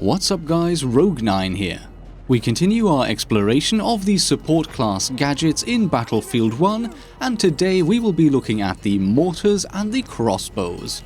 What's up guys, Rogue9 here. We continue our exploration of the support class gadgets in Battlefield 1, and today we will be looking at the mortars and the crossbows.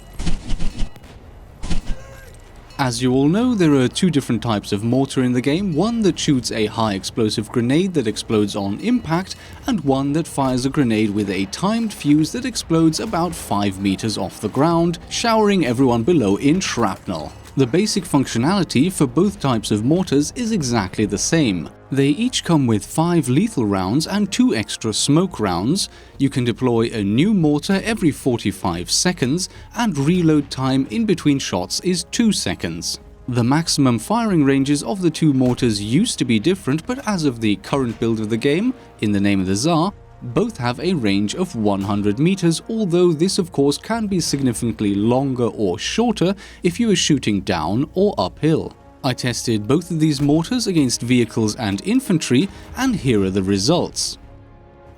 As you all know, there are two different types of mortar in the game, one that shoots a high explosive grenade that explodes on impact, and one that fires a grenade with a timed fuse that explodes about 5 meters off the ground, showering everyone below in shrapnel. The basic functionality for both types of mortars is exactly the same. They each come with 5 lethal rounds and 2 extra smoke rounds. You can deploy a new mortar every 45 seconds, and reload time in between shots is 2 seconds. The maximum firing ranges of the two mortars used to be different, but as of the current build of the game, in the name of the Tsar, both have a range of 100 meters, although this of course can be significantly longer or shorter if you are shooting down or uphill. I tested both of these mortars against vehicles and infantry, and here are the results.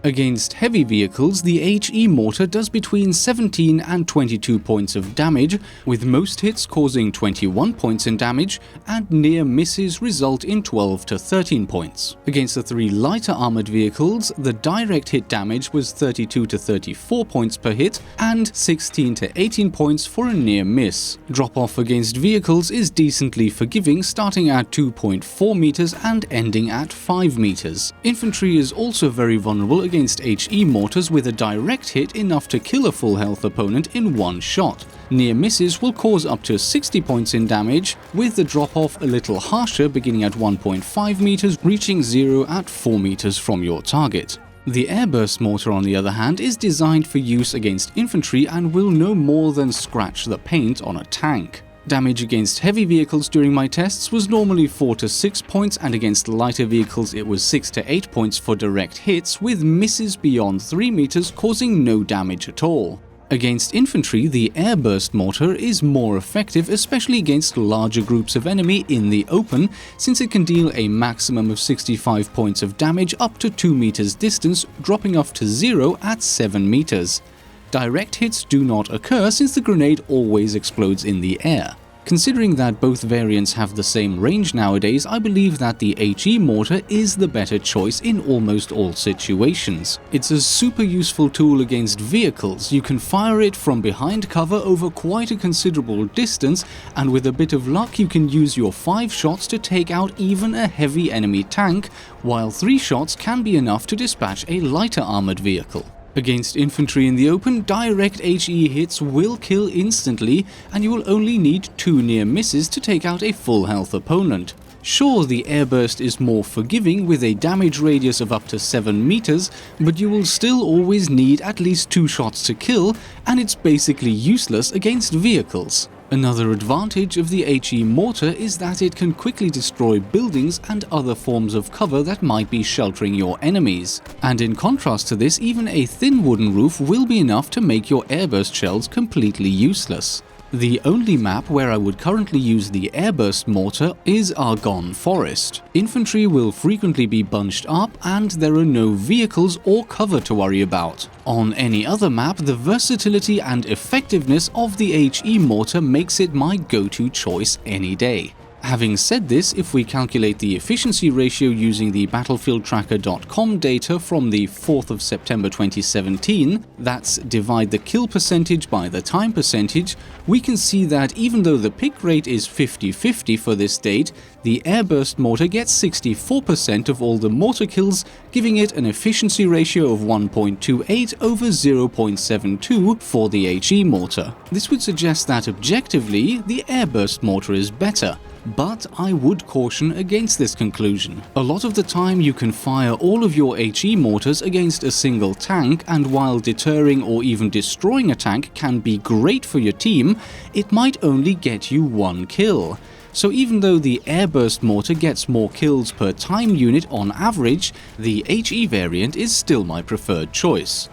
Against heavy vehicles, the HE mortar does between 17 and 22 points of damage, with most hits causing 21 points in damage, and near misses result in 12 to 13 points. Against the 3 lighter armored vehicles, the direct hit damage was 32 to 34 points per hit, and 16 to 18 points for a near miss. Drop-off against vehicles is decently forgiving, starting at 2.4 meters and ending at 5 meters. Infantry is also very vulnerable against HE mortars, with a direct hit enough to kill a full health opponent in one shot. Near misses will cause up to 60 points in damage, with the drop-off a little harsher, beginning at 1.5 meters, reaching 0 at 4 meters from your target. The airburst mortar, on the other hand, is designed for use against infantry and will no more than scratch the paint on a tank. Damage against heavy vehicles during my tests was normally 4 to 6 points, and against lighter vehicles it was 6 to 8 points for direct hits, with misses beyond 3 meters causing no damage at all. Against infantry, the airburst mortar is more effective, especially against larger groups of enemy in the open, since it can deal a maximum of 65 points of damage up to 2 meters distance, dropping off to 0 at 7 meters. Direct hits do not occur since the grenade always explodes in the air. Considering that both variants have the same range nowadays, I believe that the HE mortar is the better choice in almost all situations. It's a super useful tool against vehicles. You can fire it from behind cover over quite a considerable distance, and with a bit of luck you can use your 5 shots to take out even a heavy enemy tank, while 3 shots can be enough to dispatch a lighter armored vehicle. Against infantry in the open, direct HE hits will kill instantly, and you will only need 2 near misses to take out a full health opponent. Sure, the airburst is more forgiving with a damage radius of up to 7 meters, but you will still always need at least 2 shots to kill, and it's basically useless against vehicles. Another advantage of the HE mortar is that it can quickly destroy buildings and other forms of cover that might be sheltering your enemies. And in contrast to this, even a thin wooden roof will be enough to make your airburst shells completely useless. The only map where I would currently use the airburst mortar is Argonne Forest. Infantry will frequently be bunched up, and there are no vehicles or cover to worry about. On any other map, the versatility and effectiveness of the HE mortar makes it my go-to choice any day. Having said this, if we calculate the efficiency ratio using the battlefieldtracker.com data from the 4th of September 2017, that's divide the kill percentage by the time percentage, we can see that even though the pick rate is 50-50 for this date, the airburst mortar gets 64% of all the mortar kills, giving it an efficiency ratio of 1.28 over 0.72 for the HE mortar. This would suggest that objectively, the airburst mortar is better. But I would caution against this conclusion. A lot of the time you can fire all of your HE mortars against a single tank, and while deterring or even destroying a tank can be great for your team, it might only get you 1 kill. So even though the airburst mortar gets more kills per time unit on average, the HE variant is still my preferred choice.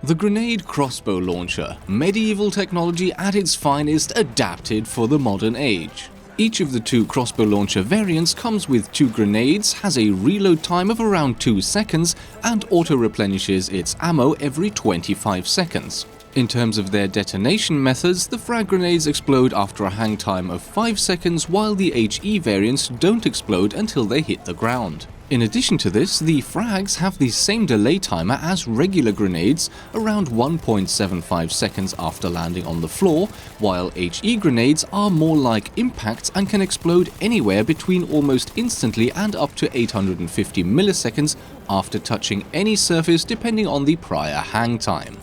The grenade crossbow launcher, medieval technology at its finest, adapted for the modern age. Each of the 2 crossbow launcher variants comes with 2 grenades, has a reload time of around 2 seconds, and auto-replenishes its ammo every 25 seconds. In terms of their detonation methods, the frag grenades explode after a hang time of 5 seconds, while the HE variants don't explode until they hit the ground. In addition to this, the frags have the same delay timer as regular grenades, around 1.75 seconds after landing on the floor, while HE grenades are more like impacts and can explode anywhere between almost instantly and up to 850 milliseconds after touching any surface depending on the prior hang time.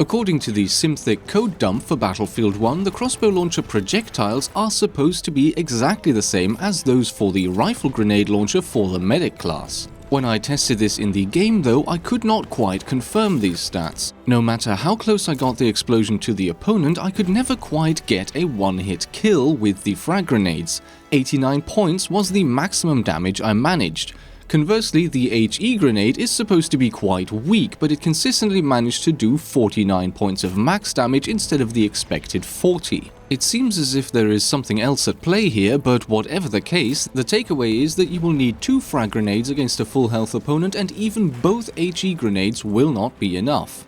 According to the Simthic code dump for Battlefield 1, the crossbow launcher projectiles are supposed to be exactly the same as those for the rifle grenade launcher for the medic class. When I tested this in the game though, I could not quite confirm these stats. No matter how close I got the explosion to the opponent, I could never quite get a one-hit kill with the frag grenades. 89 points was the maximum damage I managed. Conversely, the HE grenade is supposed to be quite weak, but it consistently managed to do 49 points of max damage instead of the expected 40. It seems as if there is something else at play here, but whatever the case, the takeaway is that you will need 2 frag grenades against a full health opponent, and even both HE grenades will not be enough.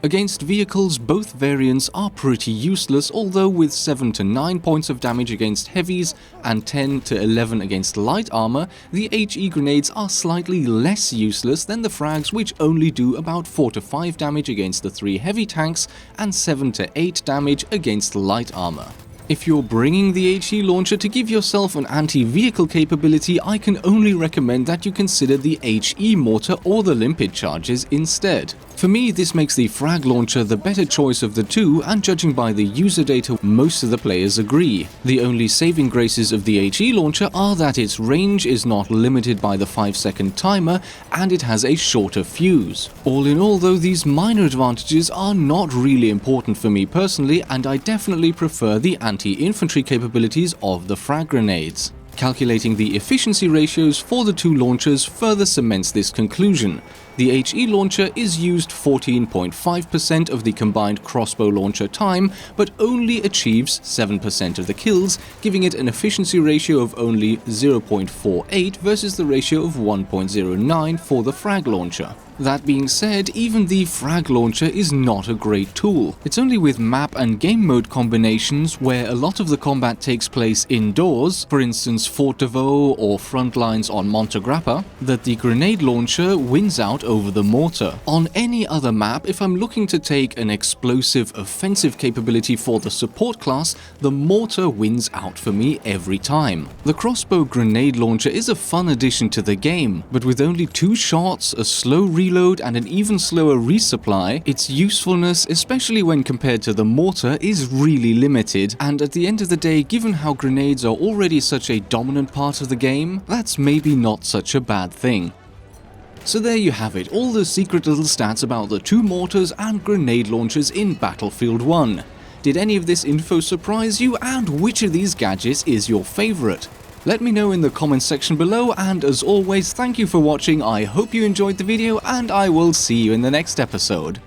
Against vehicles, both variants are pretty useless, although with 7 to 9 points of damage against heavies and 10 to 11 against light armor, the HE grenades are slightly less useless than the frags, which only do about 4 to 5 damage against the 3 heavy tanks and 7 to 8 damage against light armor. If you're bringing the HE launcher to give yourself an anti-vehicle capability, I can only recommend that you consider the HE mortar or the limpet charges instead. For me, this makes the frag launcher the better choice of the two, and judging by the user data, most of the players agree. The only saving graces of the HE launcher are that its range is not limited by the 5-second timer, and it has a shorter fuse. All in all though, these minor advantages are not really important for me personally, and I definitely prefer the anti-infantry capabilities of the frag grenades. Calculating the efficiency ratios for the two launchers further cements this conclusion. The HE launcher is used 14.5% of the combined crossbow launcher time, but only achieves 7% of the kills, giving it an efficiency ratio of only 0.48 versus the ratio of 1.09 for the frag launcher. That being said, even the frag launcher is not a great tool. It's only with map and game mode combinations, where a lot of the combat takes place indoors, for instance Fort de Vaux or front lines on Mortar Crossbow, that the grenade launcher wins out over the mortar. On any other map, if I'm looking to take an explosive offensive capability for the support class, the mortar wins out for me every time. The crossbow grenade launcher is a fun addition to the game, but with only 2 shots, a slow reload and an even slower resupply, its usefulness, especially when compared to the mortar, is really limited, and at the end of the day, given how grenades are already such a dominant part of the game, that's maybe not such a bad thing. So there you have it, all the secret little stats about the 2 mortars and grenade launchers in Battlefield 1. Did any of this info surprise you, and which of these gadgets is your favorite? Let me know in the comments section below, and as always, thank you for watching. I hope you enjoyed the video, and I will see you in the next episode.